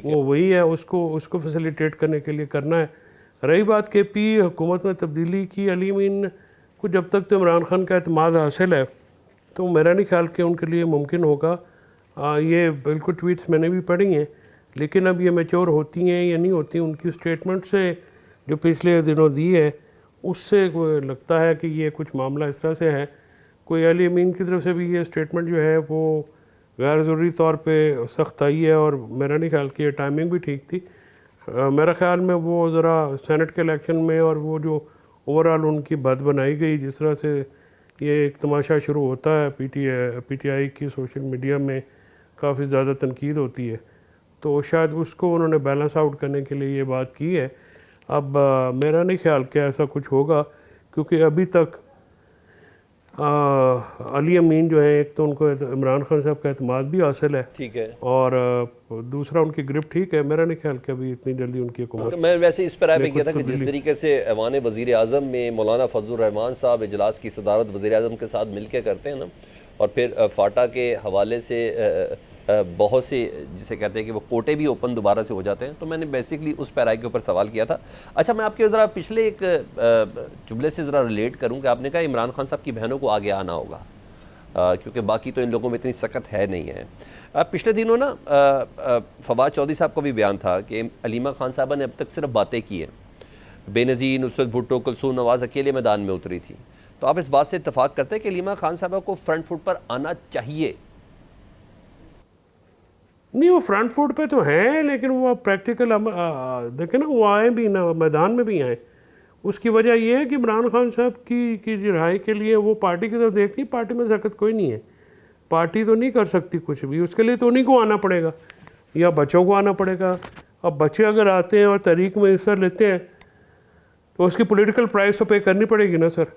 वो वही है, उसको फैसिलिटेट करने के लिए करना है। रही बात KP हुकूमत में तब्दीली की, अली मीन को जब तक तो इमरान खान का एतमाद हासिल है तो मेरा नहीं ख्याल कि उनके लिए मुमकिन होगा। ये बिल्कुल ट्वीट्स मैंने भी पढ़ी हैं, लेकिन अब ये मैच्योर होती हैं या नहीं होती, उनकी स्टेटमेंट से जो पिछले दिनों दी है उससे लगता है कि ये कुछ मामला इस तरह से है। कोई अली अमीन की तरफ से भी ये स्टेटमेंट जो है वो गैर ज़रूरी तौर पे सख्त आई है, और मेरा नहीं ख्याल कि ये टाइमिंग भी ठीक थी। मेरा ख्याल में वो ज़रा सेनेट के इलेक्शन में और वो जो ओवरऑल उनकी बात बनाई गई, जिस तरह से ये एक तमाशा शुरू होता है PTI की सोशल मीडिया में काफ़ी ज़्यादा तनकीद होती है, तो शायद उसको उन्होंने बैलेंस आउट करने के लिए ये बात की है। अब मेरा नहीं ख्याल कि ऐसा कुछ होगा, क्योंकि अभी तक अली अमीन जो है, एक तो उनको इमरान खान साहब का एतमाद भी हासिल है, ठीक है, और दूसरा उनकी ग्रिप ठीक है। मेरा नहीं ख्याल कि अभी इतनी जल्दी उनकी हुकूमत। मैं वैसे इस पर राय पे किया था कि जिस तरीके से ऐवान वज़ीर आज़म में मौलाना फजल रहमान साहब इजलास की सदारत वज़ीर आज़म के साथ मिल के करते हैं ना, और फिर फाटा के हवाले से बहुत से जिसे कहते हैं कि वो कोटे भी ओपन दोबारा से हो जाते हैं, तो मैंने बेसिकली उस पैराई के ऊपर सवाल किया था। अच्छा, मैं आपके ज़रा पिछले एक जुमले से ज़रा रिलेट करूँ कि आपने कहा इमरान खान साहब की बहनों को आगे आना होगा, क्योंकि बाकी तो इन लोगों में इतनी सख्त है नहीं है। पिछले दिनों ना फवाद चौधरी साहब का भी बयान था कि अलीमा खान साहबा ने अब तक सिर्फ बातें की हैं, बेनज़ीर, नुसरत भुट्टो, कुलसूम नवाज़ अकेले मैदान में उतरी थी। तो आप इस बात से इत्तफाक करते हैं कि अलीमा खान साहबा को फ्रंट फुट पर आना चाहिए? नहीं, वो फ्रंट फुट पे तो हैं, लेकिन वो प्रैक्टिकल देखें ना, वो आए भी ना, मैदान में भी आए, उसकी वजह ये है कि इमरान खान साहब की रिहाई के लिए वो पार्टी की तरफ देखती, पार्टी में सख्त कोई नहीं है, पार्टी तो नहीं कर सकती कुछ भी, उसके लिए तो उन्हीं को आना पड़ेगा या बच्चों को आना पड़ेगा। अब बच्चे अगर आते हैं और तहरीक में हिस्सा लेते हैं तो उसकी पॉलिटिकल प्राइस तो पे करनी पड़ेगी ना सर।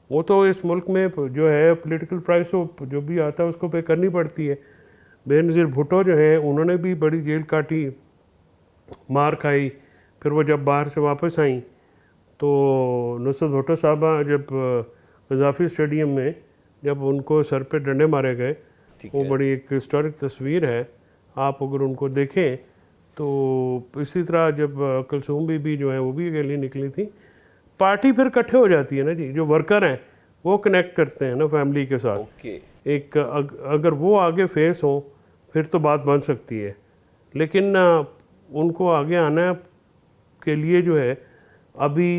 वो तो इस मुल्क में जो है पॉलिटिकल प्राइस तो जो भी आता है उसको पे करनी पड़ती है। बेनज़ीर भुट्टो जो है उन्होंने भी बड़ी जेल काटी, मार खाई, फिर वो जब बाहर से वापस आई तो नुसरत भुट्टो साहबा जब गद्दाफी स्टेडियम में जब उनको सर पे डंडे मारे गए, वो बड़ी एक हिस्टोरिक तस्वीर है, आप अगर उनको देखें तो इसी तरह जब कुलसूम बीबी जो है वो भी अकेली निकली थी। पार्टी फिर इकट्ठे हो जाती है ना जी, जो वर्कर हैं वो कनेक्ट करते हैं ना फैमिली के साथ। एक अगर वो आगे फेस हों फिर तो बात बन सकती है, लेकिन उनको आगे आने के लिए जो है अभी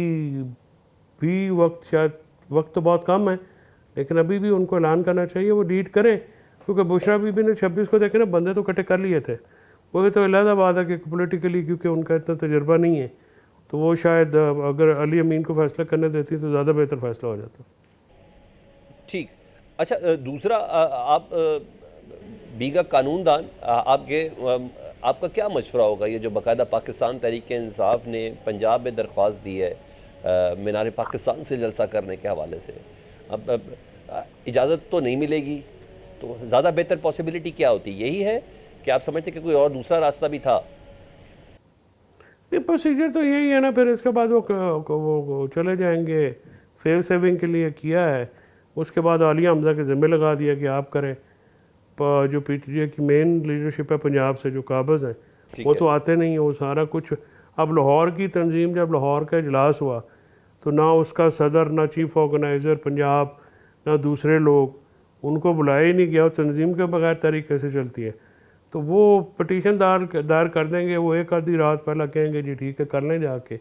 भी वक्त, शायद वक्त तो बहुत कम है, लेकिन अभी भी उनको ऐलान करना चाहिए वो लीड करें, क्योंकि बुशरा बीबी ने 26 को देखे ना बंदे तो इकट्ठे कर लिए थे, वो तो अलहदा बात है कि पोलिटिकली क्योंकि उनका इतना तजर्बा नहीं है तो वो शायद अगर अली अमीन को फैसला करने देती तो ज़्यादा बेहतर फैसला हो जाता। ठीक, अच्छा दूसरा आप बीगा कानूनदान, आपका क्या मशवरा होगा, ये जो बाकायदा पाकिस्तान तहरीक इंसाफ ने पंजाब में दरख्वास्त दी है मीनार पाकिस्तान से जलसा करने के हवाले से, अब इजाज़त तो नहीं मिलेगी तो ज़्यादा बेहतर पॉसिबिलिटी क्या होती, यही है कि आप समझते कि कोई और दूसरा रास्ता भी था? प्रोसीजर तो यही है ना, फिर इसके बाद वो चले जाएंगे, फेयर सेविंग के लिए किया है, उसके बाद आलिया हमजा के ज़िम्मे लगा दिया कि आप करें। जो पीटीआई की मेन लीडरशिप है पंजाब से, जो काबज़ हैं वो तो आते नहीं हैं, वो सारा कुछ। अब लाहौर की तंजीम, जब लाहौर का इजलास हुआ तो ना उसका सदर, ना चीफ ऑर्गेनाइज़र पंजाब, ना दूसरे लोग, उनको बुलाया ही नहीं गया। तंजीम के बगैर तारीख कैसे चलती है? तो वो पटिशन दायर कर देंगे, वो एक आधी रात पहला कहेंगे जी ठीक है कर लें जाके,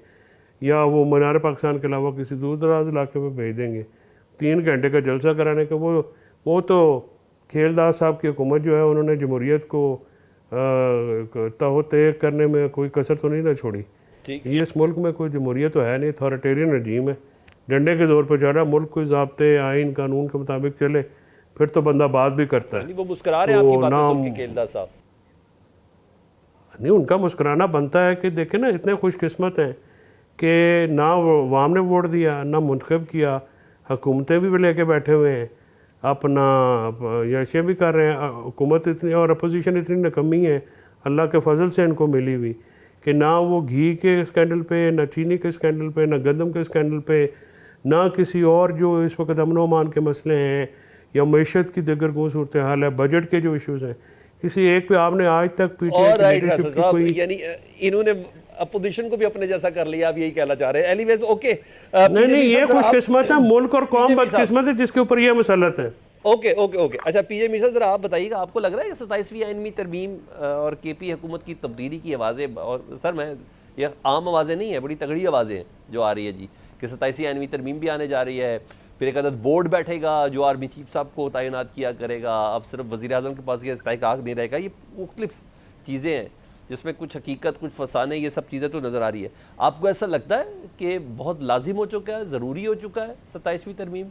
या वो मीनार पाकिस्तान के अलावा किसी दूर दराज इलाके में भेज देंगे 3 घंटे का जलसा कराने का। वो तो खेलदास साहब की हुकूमत जो है उन्होंने जमहूरियत को तहो तय करने में कोई कसर तो नहीं ना छोड़ी। ये इस मुल्क में कोई जमहूरियत तो है नहीं, अथॉरिटेरियन रजीम है, डंडे के ज़ोर पर चल रहा। मुल्क कोई ज़ाब्ते आइन कानून के मुताबिक चले फिर तो बंदा बात भी करता है। वो मुस्कुरा रहे हैं आपकी बातों सुन के खेलदास साहब? नहीं, उनका मुस्कुराना बनता है कि देखें ना, इतने खुशकिस्मत हैं कि ना वाम ने वोट दिया, ना मुंतखब किया, हुकूमतें भी लेके बैठे हुए हैं, अपना यशियाँ भी कर रहे हैं। हुकूमत इतनी और अपोजिशन इतनी नकम्मी है, अल्लाह के फजल से इनको मिली हुई, कि ना वो घी के स्कैंडल पे, ना चीनी के स्कैंडल पे, ना गंदम के स्कैंडल पे, ना किसी और जो इस वक्त अमन अमान के मसले हैं या मैशत की दिगर को सूरत हाल है, बजट के जो इश्यूज़ हैं, किसी एक पे आपने आज तक पीटीआई यानी इन्होंने अपोजिशन को भी अपने जैसा कर लिया, आप यही कहना चाह रहे हैं? एनीवेज ओके, नहीं ये खुशकिस्मत है, मुल्क और कौम बदकिस्मत है जिसके ऊपर ये मसलत है। ओके ओके ओके, अच्छा पीजे मिर्जा जरा आप बताइएगा, आपको लग रहा है कि 27वीं आइनवी तरमीम और केपी हुकूमत की तब्दीली की आवाज़ें, और सर मैं ये आम आवाज़ें नहीं है, बड़ी तगड़ी आवाज़ें हैं जो आ रही है जी, कि 27वीं आइनवी तरमीम भी आने जा रही है, फिर एक अदद बोर्ड बैठेगा जो आर्मी चीफ साहब को तैनात किया करेगा, अब सिर्फ वज़ीर आज़म के पास ये इस्तेहकाक नहीं रहेगा। ये मुख्तलिफ चीज़ें हैं जिसमें कुछ हकीकत, कुछ फसाने, ये सब चीज़ें तो नज़र आ रही है। आपको ऐसा लगता है कि बहुत लाजिम हो चुका है, ज़रूरी हो चुका है 27वीं तरमीम,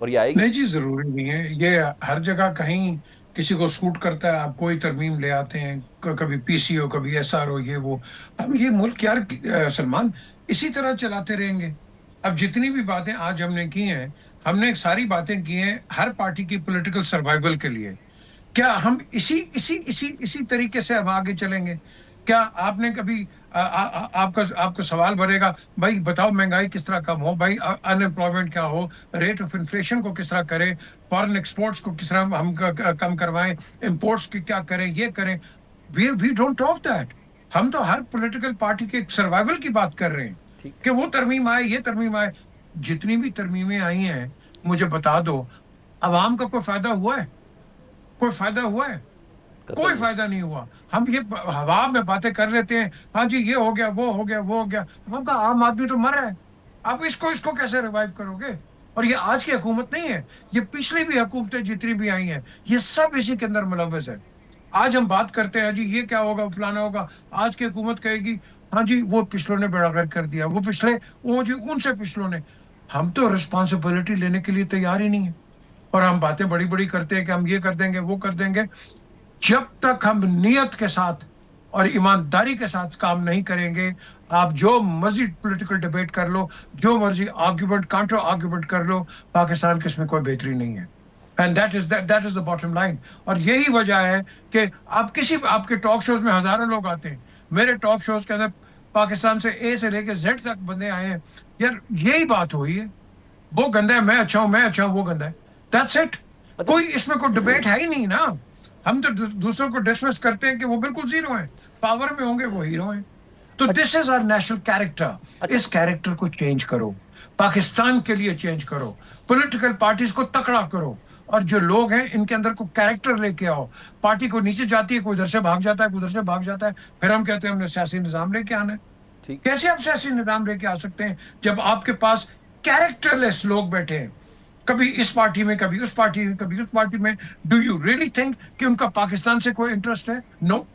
और ये आएगी? नहीं जी, ज़रूरी नहीं है, ये हर जगह कहीं किसी को सूट करता है, आप कोई तरमीम ले आते हैं, कभी पीसीओ, कभी एसआरओ, ये वो। अब ये मुल्क यार सलमान इसी तरह चलाते रहेंगे। अब जितनी भी बातें आज हमने की हैं, हमने सारी बातें की हैं हर पार्टी की पॉलिटिकल सर्वाइवल के लिए। क्या हम इसी तरीके से हम आगे चलेंगे? क्या आपने कभी आपका सवाल भरेगा, भाई बताओ महंगाई किस तरह कम हो, भाई अनएम्प्लॉयमेंट क्या हो, रेट ऑफ इन्फ्लेशन को किस तरह करें, फॉरेन एक्सपोर्ट्स को किस तरह हम कम करवाएं, इंपोर्ट्स की क्या करें, ये करें। We don't talk that. हम तो हर पॉलिटिकल पार्टी के सर्वाइवल की बात कर रहे हैं कि वो तरमीम आए, ये तरमीम आए। जितनी भी तरमीमें आई हैं मुझे बता दो, अवाम का कोई फायदा हुआ है? कोई फायदा हुआ है? कोई फायदा नहीं हुआ। हम ये हवा में बातें कर लेते हैं, हाँ जी ये हो गया, वो हो गया, वो हो गया। हमका आम आदमी तो मर रहा है, आप इसको कैसे रिवाइव करोगे? और ये आज की हुकूमत नहीं है, ये पिछली भी हुकूमतें जितनी भी आई हैं, ये सब इसी के अंदर मुलव्वस है। आज हम बात करते हैं जी ये क्या होगा, फलाना होगा, आज की हुकूमत कहेगी हाँ जी वो पिछलों ने बेड़ा गर्क कर दिया, वो पिछले, वो जी उनसे पिछलों ने। हम तो रिस्पॉन्सिबिलिटी लेने के लिए तैयार ही नहीं है, और हम बातें बड़ी बड़ी करते हैं कि हम ये कर देंगे वो कर देंगे। जब तक हम नियत के साथ और ईमानदारी के साथ काम नहीं करेंगे, आप जो मर्जी पॉलिटिकल डिबेट कर लो, जो मर्जी आर्ग्यूमेंट काउंटर आर्ग्यूमेंट कर लो, पाकिस्तान के इसमें कोई बेहतरी नहीं है। And that is the bottom line. और यही वजह है कि आप किसी आपके टॉक शोज में हजारों लोग आते हैं, मेरे टॉक शोज के अंदर पाकिस्तान से ए से लेकर जेड तक बंदे आए हैं, यार यही बात हुई है, वो गंदा है, मैं अच्छा हूं, मैं अच्छा हूं, वो गंदा है, दैट्स इट। कोई इसमें कोई डिबेट है ही नहीं ना। हम तो दूसरों को डिसमिस करते हैं कि वो बिल्कुल जीरो हैं, पावर में होंगे वो हीरो हैं। तो this is our national character. इस कैरेक्टर को चेंज करो, पाकिस्तान के लिए चेंज करो, पॉलिटिकल पार्टीज को तकड़ा करो, और जो लोग हैं इनके अंदर को कैरेक्टर लेके आओ। पार्टी को नीचे जाती है, कोई इधर से भाग जाता है, कोई उधर से भाग जाता है, फिर हम कहते हैं हमने सियासी निजाम लेके आना है। ठीक। कैसे आप सियासी निजाम लेके आ सकते हैं जब आपके पास कैरेक्टरलेस लोग बैठे हैं, कभी इस पार्टी में, कभी उस पार्टी में, कभी उस पार्टी में। डू यू रियली थिंक कि उनका पाकिस्तान से कोई इंटरेस्ट है? नो।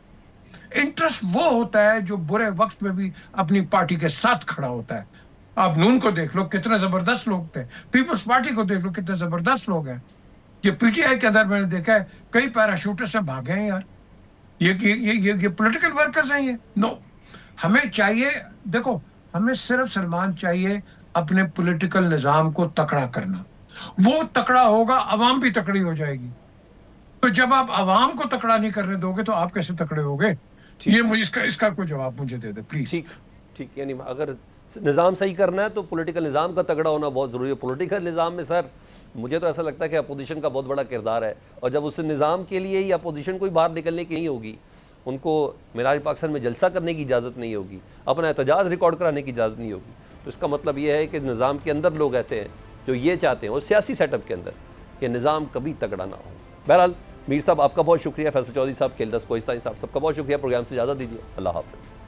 इंटरेस्ट वो होता है जो बुरे वक्त में भी अपनी पार्टी के साथ खड़ा होता है। आप नून को देख लो, कितने जबरदस्त लोग थे, पीपल्स पार्टी को देख लो, कितने जबरदस्त लोग हैं। ये पीटीआई के अंदर मैंने देखा है कई पैराशूटर से भागे हैं यार। ये पॉलिटिकल वर्कर्स हैं ये? नो। हमें चाहिए, देखो हमें सिर्फ सलमान चाहिए अपने पॉलिटिकल निजाम को तकड़ा करना। वो तकड़ा होगा, अवाम भी तकड़ी हो जाएगी। तो जब आप अवाम को तकड़ा नहीं करने दोगे तो आप कैसे तकड़े होगे? ये मुझे इसका कोई जवाब मुझे दे दे प्लीज। ठीक ठीक, यानी अगर निज़ाम सही करना है तो पॉलिटिकल निज़ाम का तगड़ा होना बहुत ज़रूरी है। पॉलिटिकल निज़ाम में सर मुझे तो ऐसा लगता है कि अपोजिशन का बहुत बड़ा किरदार है, और जब उस निज़ाम के लिए ही अपोजिशन को ही बाहर निकलने की नहीं होगी, उनको मीनार पाकिस्तान में जलसा करने की इजाज़त नहीं होगी, अपना एहतजाज रिकॉर्ड कराने की इजाज़त नहीं होगी, तो इसका मतलब ये है कि निज़ाम के अंदर लोग ऐसे हैं जो ये चाहते हैं, और सियासी सेटअप के अंदर, कि निज़ाम कभी तगड़ा ना हो। बहरहाल मीर साहब आपका बहुत शुक्रिया, फैसल चौधरी साहब, खेलदस कोहिस्तानी साहब, सबका बहुत शुक्रिया। प्रोग्राम से इजाज़त दीजिए, अल्लाह हाफ़िज़।